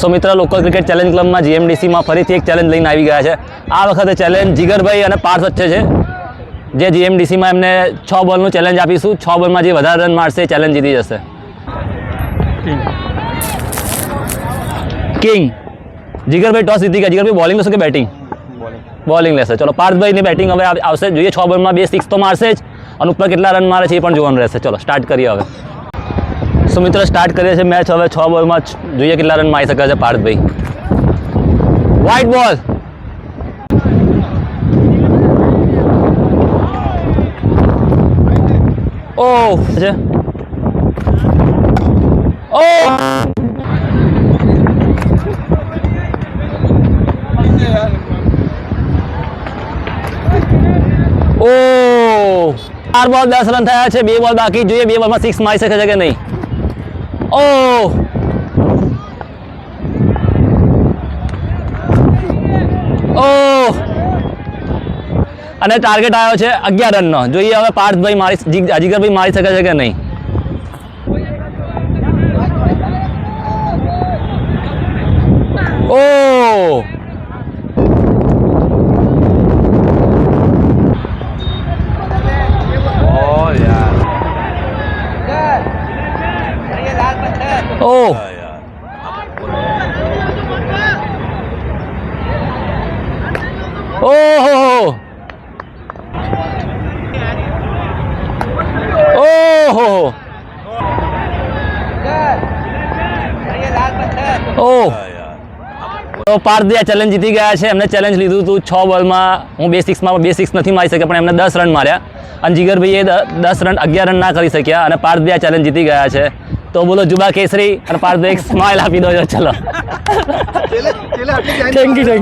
સો મિત્ર local cricket challenge ક્લબમાં જીએમડીસીમાં ફરીથી એક ચેલેન્જ લઈને આવી ગયા છે. આ વખતે ચેલેન્જ જીગરભાઈ અને પાર્થ વચ્ચે છે. જે જીએમડીસીમાં એમને 6 બોલનું ચેલેન્જ આપીશું. 6 બોલમાં જે વધારે રન મારશે એ ચેલેન્જ જીતી જશે. કિંગ જીગરભાઈ ટોસ જીતી ગયા. જીગરભાઈ બોલિંગ લેશે કે બેટિંગ? બોલિંગ લેશે. ચલો પાર્થભાઈની બેટિંગ હવે આવશે. જોઈએ 6 બોલમાં 2 સિક્સ તો મારશે જ અને ઉપર કેટલા રન મારે છે એ પણ જોવાનું રહેશે. ચલો સ્ટાર્ટ કરીએ હવે. સો મિત્રો સ્ટાર્ટ કરીએ છીએ મેચ. હવે 6 બોલમાં જોઈએ કેટલા રન મારી શકે છે પાર્થભાઈ. વ્હાઇટ બોલ. ઓહ છે. ઓહ ઓહ 4 બોલ 10 રન થયા છે. 2 બોલ બાકી. જોઈએ 2 બોલમાં 6 મારી શકે છે કે નહીં. ઓહ ઓહ અને ટાર્ગેટ આવ્યો છે 11 રનનો. જોઈએ હવે પાર્થભાઈ જીગરભાઈ મારી શકે છે કે નહીં. ઓહ ઓહ ઓહો ઓહો ઓહ તો પાર્થભાઈ આ ચેલેન્જ જીતી ગયા છે. એમને ચેલેન્જ લીધું હતું 6 બોલમાં હું 2 સિક્સ નથી મારી શક્યા, પણ એમને 10 રન માર્યા અને જીગરભાઈએ 10 રન 11 રન ના કરી શક્યા અને પાર્થભાઈ આ ચેલેન્જ જીતી ગયા છે. તો બોલો જુબા કેસરી અને પાર્થભાઈ એક સ્માઇલ આપી દો. ચલો થેન્ક યુ.